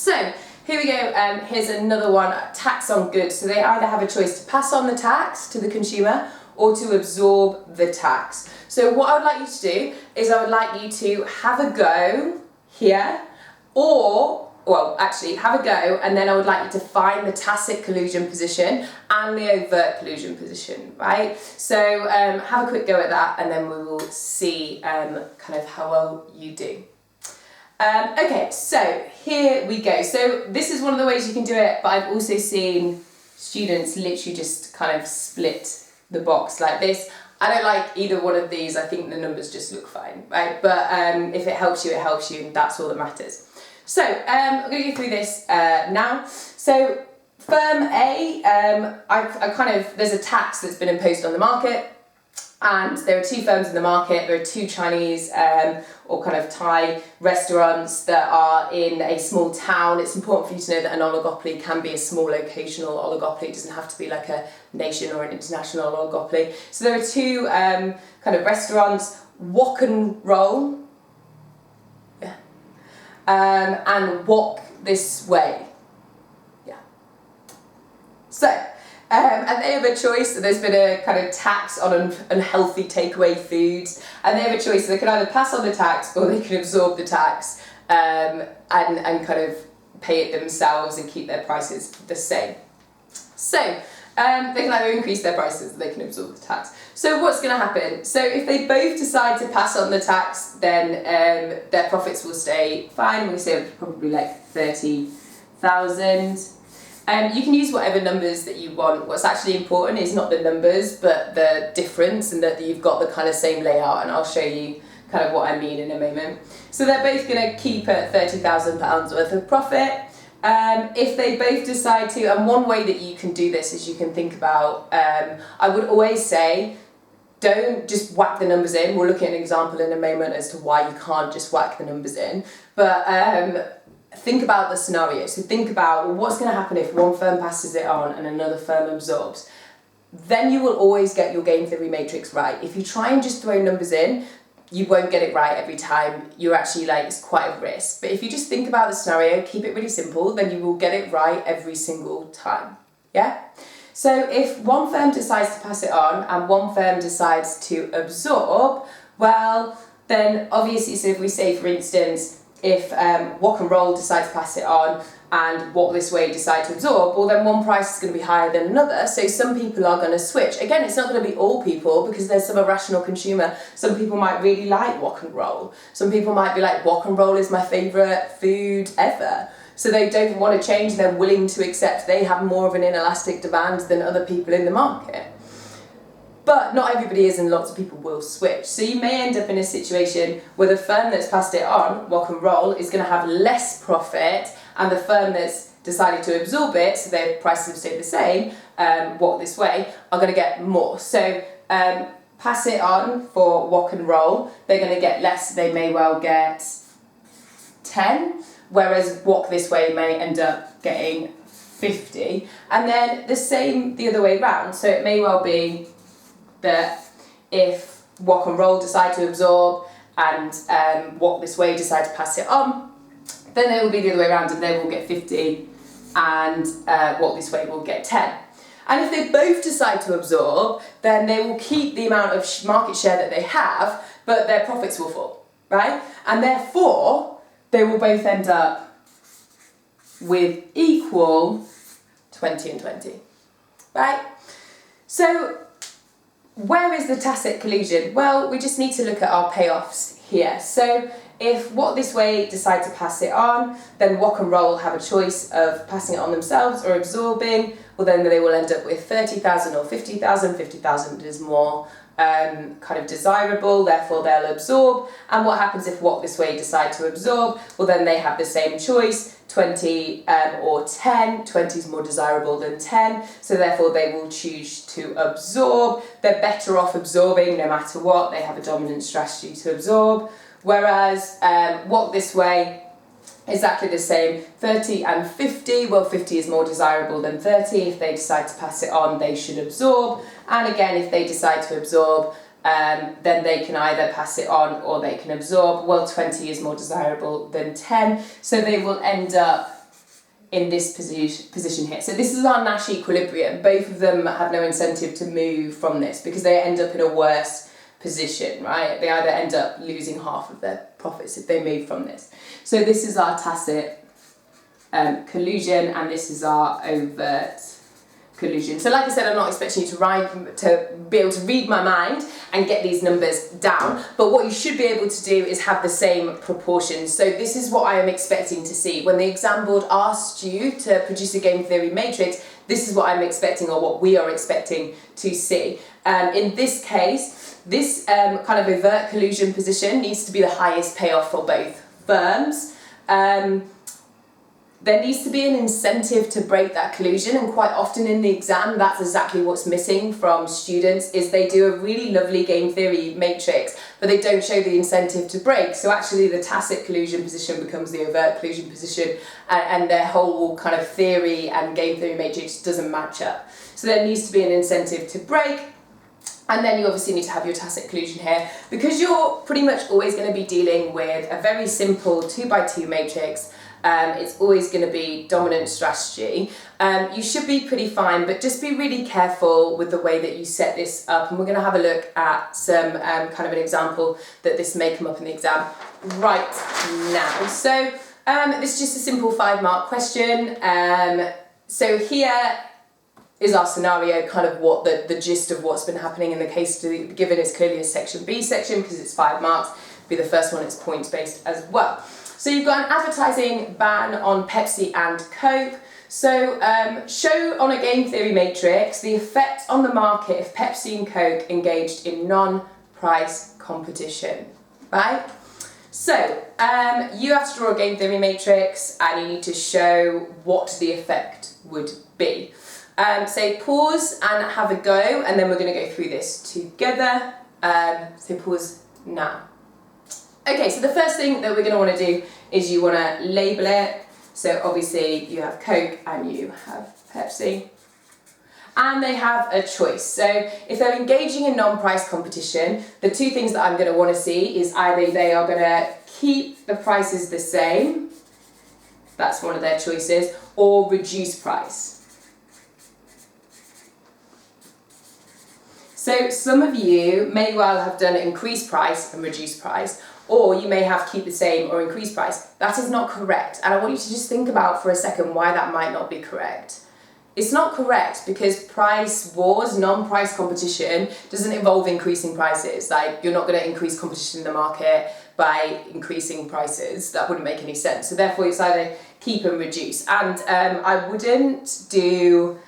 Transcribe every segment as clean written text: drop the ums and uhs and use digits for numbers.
So here we go, here's another one, tax on goods. So they either have a choice to pass on the tax to the consumer or to absorb the tax. So what I would like you to do is I would like you to have a go here, or, well, actually have a go, and then I would like you to find the tacit collusion position and the overt collusion position, right? So have a quick go at that, and then we will see kind of how well you do. Okay, so here we go. So this is one of the ways you can do it, but I've also seen students literally just kind of split the box like this. I don't like either one of these. I think the numbers just look fine, right? But if it helps you, and that's all that matters. So I'm going to go through this now. So firm A, there's a tax that's been imposed on the market, and there are two firms in the market. There are two Chinese or kind of Thai restaurants that are in a small town. It's important for you to know that an oligopoly can be a small locational oligopoly. It doesn't have to be like a nation or an international oligopoly. So there are two kind of restaurants, Wok and Roll, and Walk This Way. Yeah. So, and they have a choice. So there's been a kind of tax on unhealthy takeaway foods, and they have a choice. So they can either pass on the tax or they can absorb the tax and kind of pay it themselves and keep their prices the same. So they can either increase their prices or they can absorb the tax. So what's going to happen? So if they both decide to pass on the tax, then their profits will stay fine. We say probably like 30,000. You can use whatever numbers that you want. What's actually important is not the numbers, but the difference, and that you've got the kind of same layout, and I'll show you kind of what I mean in a moment. So they're both going to keep at £30,000 worth of profit. If they both decide to, and one way that you can do this is you can think about, I would always say, don't just whack the numbers in. We'll look at an example in a moment as to why you can't just whack the numbers in. But think about the scenario. So think about, well, what's going to happen if one firm passes it on and another firm absorbs. Then you will always get your game theory matrix right. If you try and just throw numbers in, you won't get it right every time. You're actually it's quite a risk. But if you just think about the scenario, keep it really simple, then you will get it right every single time. Yeah? So if one firm decides to pass it on and one firm decides to absorb, well, then obviously, so if we say, for instance, if Wok and Roll decide to pass it on and Walk This Way decide to absorb, well then one price is going to be higher than another, so some people are going to switch. Again, it's not going to be all people, because there's some irrational consumer. Some people might really like Wok and Roll. Some people might be like, Wok and Roll is my favourite food ever. So they don't want to change, they're willing to accept they have more of an inelastic demand than other people in the market. But not everybody is, and lots of people will switch. So you may end up in a situation where the firm that's passed it on, Wok and Roll, is going to have less profit, and the firm that's decided to absorb it, so their prices have stayed the same, Walk This Way, are going to get more. So pass it on for Wok and Roll, they're going to get less, they may well get 10, whereas Walk This Way may end up getting 50. And then the same the other way round, so it may well be that if Wok and Roll decide to absorb and Walk This Way decide to pass it on, then they will be the other way around, and they will get 50 and Walk This Way will get 10. And if they both decide to absorb, then they will keep the amount of market share that they have, but their profits will fall, right? And therefore, they will both end up with equal 20 and 20, right? So where is the tacit collusion? Well, we just need to look at our payoffs here. So if Walk This Way decide to pass it on, then Wok and Roll have a choice of passing it on themselves or absorbing. Well, then they will end up with 30,000 or 50,000. 50,000 is more kind of desirable, therefore they'll absorb. And what happens if Walk This Way decide to absorb? Well, then they have the same choice, 20 or 10. 20 is more desirable than 10, so therefore they will choose to absorb. They're better off absorbing no matter what. They have a dominant strategy to absorb. Whereas Walk This Way, exactly the same, 30 and 50. Well, 50 is more desirable than 30. If they decide to pass it on, they should absorb. And again, if they decide to absorb, then they can either pass it on or they can absorb. Well, 20 is more desirable than 10. So they will end up in this position here. So this is our Nash equilibrium. Both of them have no incentive to move from this because they end up in a worse position, right? They either end up losing half of their profits if they move from this. So this is our tacit collusion, and this is our overt collusion. So like I said, I'm not expecting you to be able to read my mind and get these numbers down, but what you should be able to do is have the same proportions. So this is what I am expecting to see. When the exam board asked you to produce a game theory matrix, this is what I'm expecting, or what we are expecting to see. In this case, this kind of overt collusion position needs to be the highest payoff for both firms. There needs to be an incentive to break that collusion, and quite often in the exam that's exactly what's missing from students, is they do a really lovely game theory matrix but they don't show the incentive to break. So actually the tacit collusion position becomes the overt collusion position, and their whole kind of theory and game theory matrix doesn't match up. So there needs to be an incentive to break. And then you obviously need to have your tacit collusion here, because you're pretty much always going to be dealing with a very simple 2x2 matrix. It's always going to be dominant strategy. You should be pretty fine, but just be really careful with the way that you set this up. And we're going to have a look at some kind of an example that this may come up in the exam right now. So this is just a simple 5-mark question. So here is our scenario, kind of what the gist of what's been happening in the case given is clearly a section B section, because it's 5 marks. Be the first one, it's points based as well. So you've got an advertising ban on Pepsi and Coke. So show on a game theory matrix the effect on the market if Pepsi and Coke engaged in non-price competition, right? So you have to draw a game theory matrix and you need to show what the effect would be. So pause and have a go, and then we're going to go through this together. So pause now. Okay, so the first thing that we're going to want to do is you want to label it. So obviously you have Coke and you have Pepsi. And they have a choice. So if they're engaging in non-price competition, the two things that I'm going to want to see is either they are going to keep the prices the same, that's one of their choices, or reduce price. So some of you may well have done increase price and reduce price, or you may have keep the same or increase price. That is not correct. And I want you to just think about for a second why that might not be correct. It's not correct because price wars, non-price competition, doesn't involve increasing prices. Like, you're not going to increase competition in the market by increasing prices. That wouldn't make any sense. So therefore it's either keep and reduce. And I wouldn't do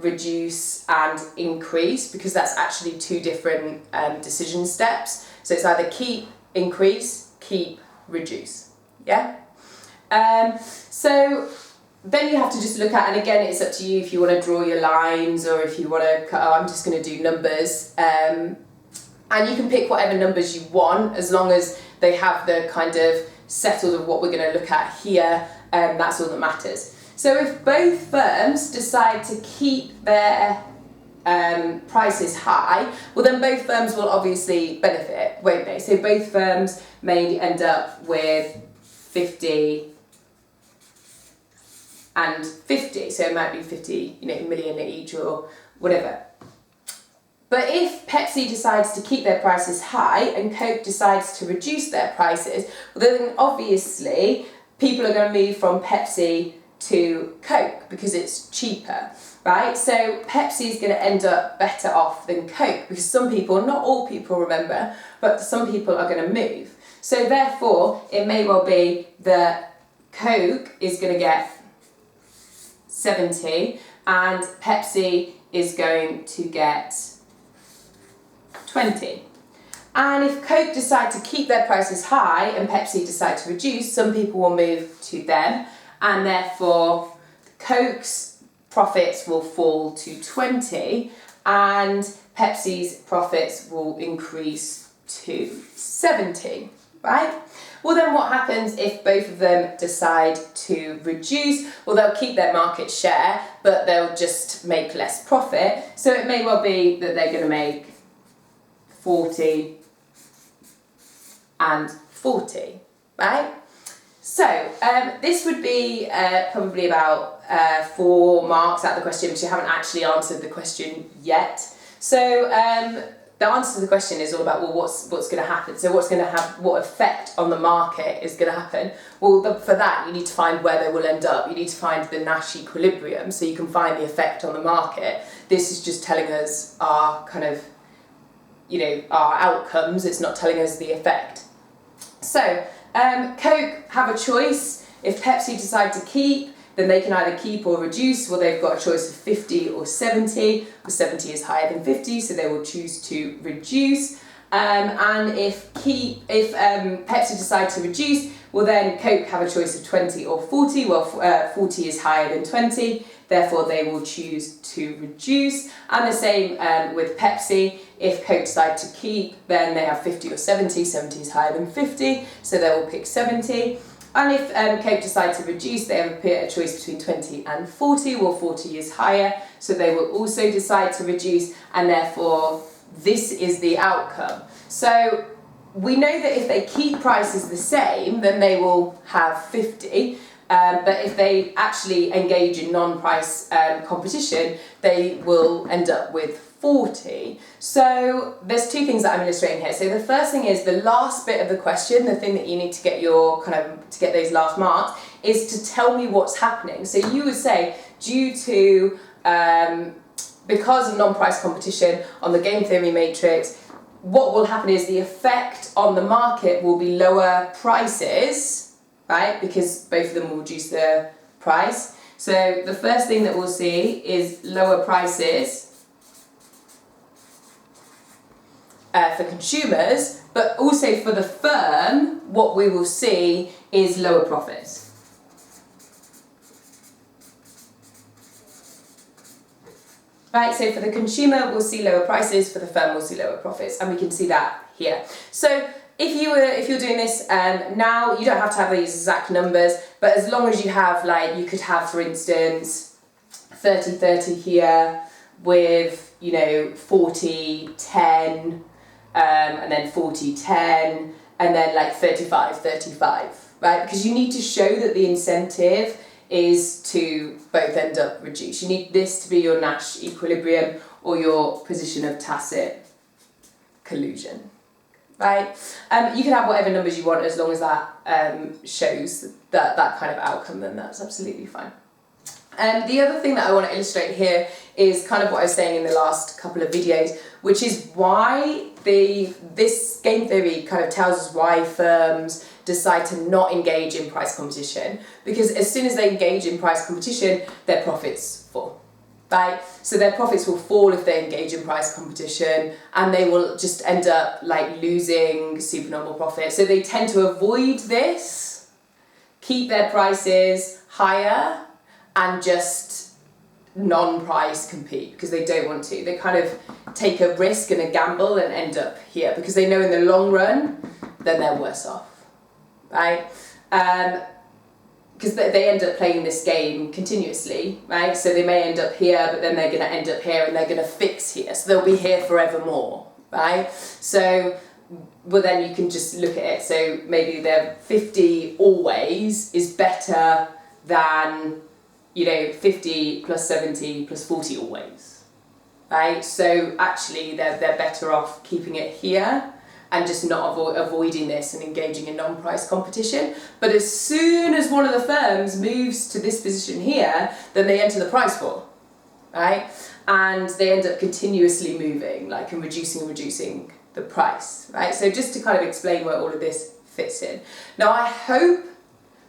reduce and increase, because that's actually two different decision steps. So it's either keep, increase, keep, reduce. Yeah? So then you have to just look at, and again it's up to you if you want to draw your lines or if you want to, I'm just going to do numbers. And you can pick whatever numbers you want, as long as they have the kind of settled of what we're going to look at here, that's all that matters. So if both firms decide to keep their prices high, well then both firms will obviously benefit, won't they? So both firms may end up with 50 and 50, so it might be 50 million each or whatever. But if Pepsi decides to keep their prices high and Coke decides to reduce their prices, well then obviously people are going to move from Pepsi to Coke because it's cheaper, right? So Pepsi is going to end up better off than Coke, because some people, not all people remember, but some people are going to move. So therefore it may well be that Coke is going to get 70 and Pepsi is going to get 20. And if Coke decide to keep their prices high and Pepsi decide to reduce, some people will move to them, and therefore Coke's profits will fall to 20 and Pepsi's profits will increase to 70, right? Well then what happens if both of them decide to reduce? Well, they'll keep their market share, but they'll just make less profit. So it may well be that they're going to make 40 and 40, right? So this would be probably about 4 marks out of the question, because you haven't actually answered the question yet. So the answer to the question is all about, well, what's going to happen? So what effect on the market is going to happen? Well, for that, you need to find where they will end up. You need to find the Nash equilibrium, so you can find the effect on the market. This is just telling us our kind of, our outcomes. It's not telling us the effect. So Coke have a choice. If Pepsi decide to keep, then they can either keep or reduce. Well, they've got a choice of 50 or 70. Well, 70 is higher than 50, so they will choose to reduce. And if Pepsi decide to reduce, well, then Coke have a choice of 20 or 40. Well, 40 is higher than 20, therefore they will choose to reduce. And the same with Pepsi. If Coke decide to keep, then they have 50 or 70. 70 is higher than 50, so they will pick 70. And if Coke decide to reduce, they have a choice between 20 and 40. Well, 40 is higher, so they will also decide to reduce, and therefore this is the outcome. So we know that if they keep prices the same, then they will have 50. But if they actually engage in non-price competition, they will end up with 40. So there's 2 things that I'm illustrating here. So the first thing is the last bit of the question, the thing that you need to get to get those last marks, is to tell me what's happening. So you would say, due to because of non-price competition on the game theory matrix, what will happen is the effect on the market will be lower prices, right? Because both of them will reduce their price. So the first thing that we'll see is lower prices for consumers, but also for the firm, what we will see is lower profits. Right, so for the consumer, we'll see lower prices, for the firm, we'll see lower profits, and we can see that here. So if you're doing this now, you don't have to have these exact numbers, but as long as you have, you could have, for instance, 30-30 here with, 40-10, and then 40-10, and then 35-35, right? Because you need to show that the incentive is to both end up reduced. You need this to be your Nash equilibrium or your position of tacit collusion, right? You can have whatever numbers you want as long as that shows that kind of outcome, then that's absolutely fine. The other thing that I want to illustrate here is kind of what I was saying in the last couple of videos, which is why this game theory kind of tells us why firms decide to not engage in price competition, because as soon as they engage in price competition, their profits fall, right? So their profits will fall if they engage in price competition, and they will just end up losing supernormal profit. So they tend to avoid this, keep their prices higher, and just non-price compete because they don't want to. They kind of take a risk and a gamble and end up here because they know in the long run then they're worse off, right? Because they end up playing this game continuously, right? So they may end up here, but then they're going to end up here and they're going to fix here. So they'll be here forevermore, right? So, well, then you can just look at it. So maybe their 50 always is better than 50 plus 70 plus 40 always, right? So actually they're better off keeping it here and just not avoiding this and engaging in non-price competition. But as soon as one of the firms moves to this position here, then they enter the price war, right? And they end up continuously moving, and reducing the price, right? So just to kind of explain where all of this fits in. Now I hope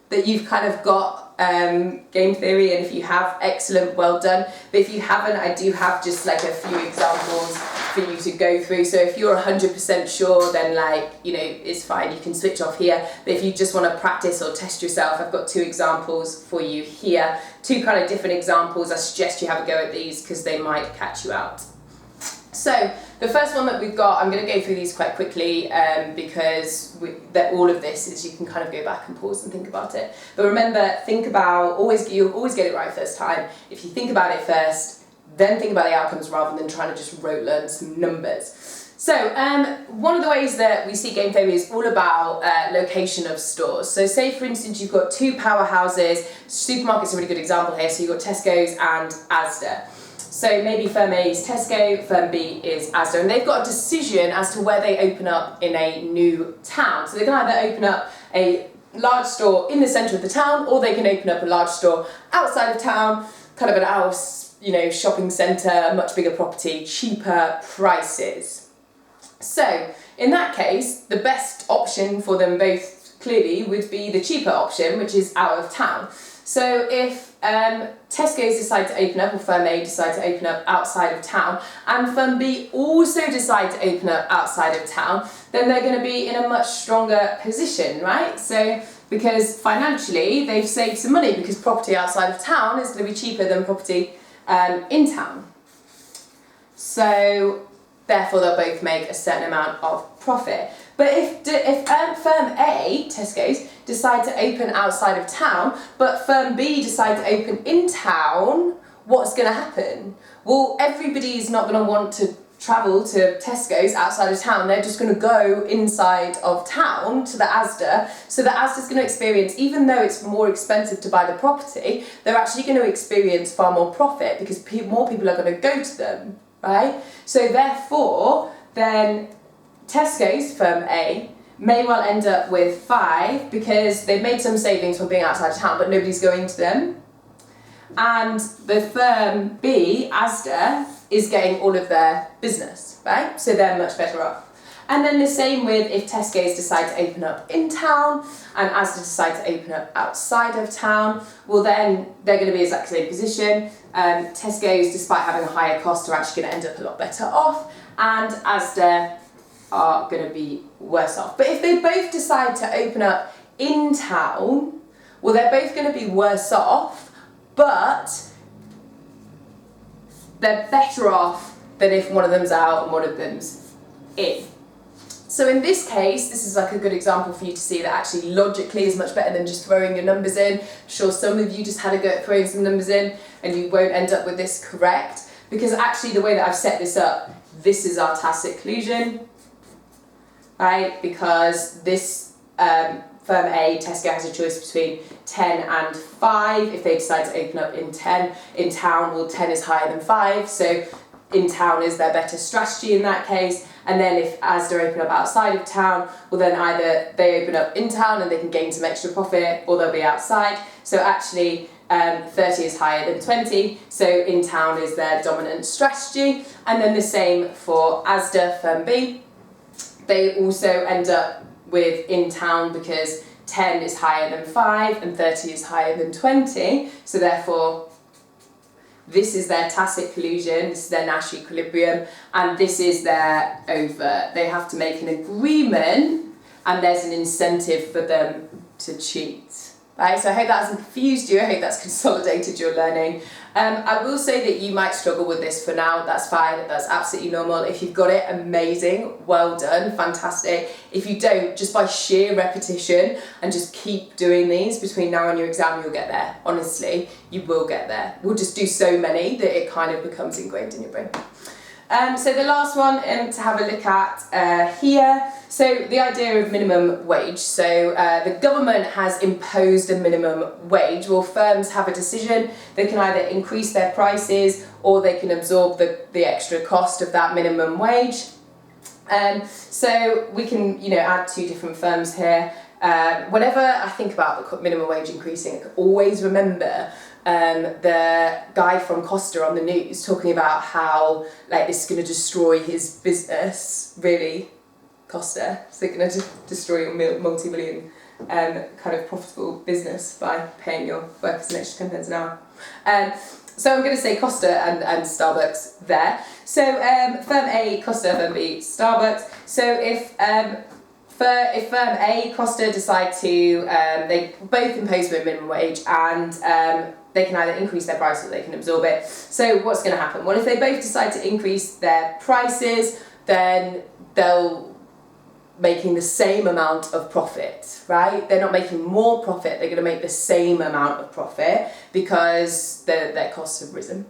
that you've kind of got game theory, and if you have, excellent, well done. But if you haven't, I do have just a few examples for you to go through. So if you're 100% sure, then it's fine, you can switch off here. But if you just want to practice or test yourself, I've got 2 examples for you here. 2 kind of different examples. I suggest you have a go at these because they might catch you out. So the first one that we've got, I'm going to go through these quite quickly because all of this is, you can kind of go back and pause and think about it. But remember, you'll always get it right first time. If you think about it first, then think about the outcomes rather than trying to just rote learn some numbers. So one of the ways that we see game theory is all about location of stores. So say for instance you've got two powerhouses, supermarkets are a really good example here, so you've got Tesco's and Asda. So maybe firm A is Tesco, firm B is Asda, and they've got a decision as to where they open up in a new town. So they can either open up a large store in the centre of the town, or they can open up a large store outside of town, kind of an house, shopping centre, much bigger property, cheaper prices. So in that case, the best option for them both clearly would be the cheaper option, which is out of town. So if Tesco's decide to open up, or firm A decide to open up outside of town, and firm B also decide to open up outside of town, then they're going to be in a much stronger position, right? So because financially they've saved some money, because property outside of town is going to be cheaper than property in town. So therefore they'll both make a certain amount of profit. But if firm A, Tesco's, decide to open outside of town, but firm B decide to open in town, what's going to happen? Well, everybody's not going to want to travel to Tesco's outside of town. They're just going to go inside of town to the Asda. So the Asda's going to experience, even though it's more expensive to buy the property, they're actually going to experience far more profit, because more people are going to go to them, right? So therefore, then Tesco's, firm A, may well end up with 5 because they've made some savings from being outside of town, but nobody's going to them. And the firm B, Asda, is getting all of their business, right? So they're much better off. And then the same with if Tesco's decide to open up in town and Asda decide to open up outside of town, well then they're going to be in exactly the same position. Tesco's, despite having a higher cost, are actually going to end up a lot better off, and Asda are going to be worse off. But if they both decide to open up in town, well, they're both going to be worse off, but they're better off than if one of them's out and one of them's in. So in this case, this is like a good example for you to see that actually logically is much better than just throwing your numbers in. I'm sure some of you just had a go at throwing some numbers in and you won't end up with this correct, because actually the way that I've set this up, this is our tacit conclusion, right? Because this firm A, Tesco, has a choice between 10 and 5. If they decide to open up in town, well, 10 is higher than 5, so in town is their better strategy in that case. And then if Asda open up outside of town, well then either they open up in town and they can gain some extra profit, or they'll be outside. So actually 30 is higher than 20, so in town is their dominant strategy. And then the same for Asda, firm B. They also end up with in town because 10 is higher than 5 and 30 is higher than 20. So therefore, this is their tacit collusion, this is their Nash equilibrium, and this is their overt. They have to make an agreement, and there's an incentive for them to cheat. Right, so I hope that hasn't confused you, I hope that's consolidated your learning. I will say that you might struggle with this for now, that's fine, that's absolutely normal. If you've got it, amazing, well done, fantastic. If you don't, just by sheer repetition and just keep doing these between now and your exam, you'll get there. Honestly, you will get there. We'll just do so many that it kind of becomes ingrained in your brain. So the last one to have a look at here, so the idea of minimum wage. So the government has imposed a minimum wage. Well, firms have a decision. They can either increase their prices or they can absorb the extra cost of that minimum wage. So we can, add 2 different firms here. Whenever I think about the minimum wage increasing, I can always remember the guy from Costa on the news talking about how this is going to destroy his business. Really, Costa? Is it going to destroy your multi-million kind of profitable business by paying your workers an extra 10 pence an hour? So I'm going to say Costa and Starbucks there. So firm A, Costa, firm B, Starbucks. So if firm A, Costa decide to, they both impose a minimum wage, and they can either increase their price or they can absorb it. So what's going to happen? Well, if they both decide to increase their prices, then they'll making the same amount of profit, right? They're not making more profit, they're going to make the same amount of profit because their costs have risen.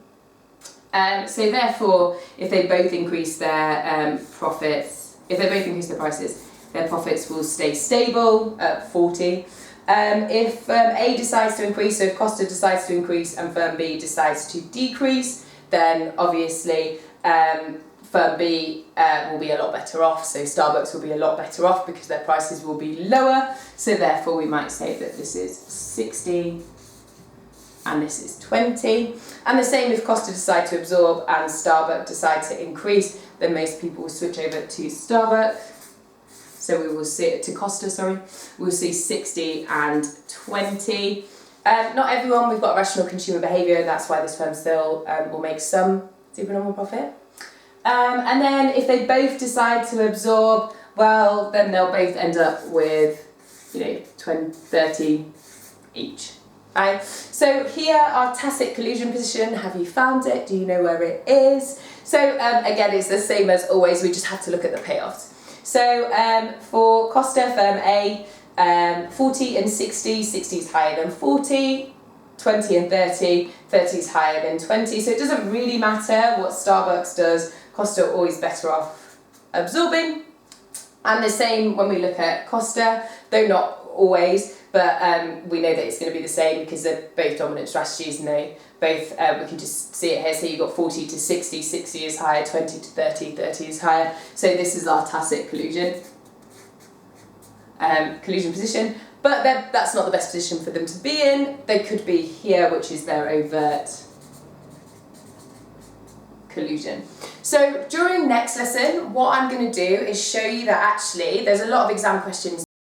So therefore, if they both increase their profits, if they both increase their prices, their profits will stay stable at 40. If firm A decides to increase, so if Costa decides to increase and firm B decides to decrease, then obviously firm B will be a lot better off, so Starbucks will be a lot better off because their prices will be lower, so therefore we might say that this is 60 and this is 20. And the same if Costa decide to absorb and Starbucks decide to increase, then most people will switch over to Starbucks. So we will see to Costa, sorry. We'll see 60 and 20. Not everyone, we've got rational consumer behaviour, that's why this firm still will make some supernormal profit. And then if they both decide to absorb, well, then they'll both end up with, 20, 30 each. Right? So here, our tacit collusion position, have you found it? Do you know where it is? So again, it's the same as always, we just have to look at the payoffs. So for Costa, firm A, 40 and 60, 60 is higher than 40, 20 and 30, 30 is higher than 20. So it doesn't really matter what Starbucks does, Costa are always better off absorbing. And the same when we look at Costa, though not always, but we know that it's going to be the same because they're both dominant strategies and they both, we can just see it here, so you've got 40 to 60, 60 is higher, 20 to 30, 30 is higher. So this is our tacit collusion position, but that's not the best position for them to be in. They could be here, which is their overt collusion. So during next lesson, what I'm going to do is show you that actually there's a lot of exam questions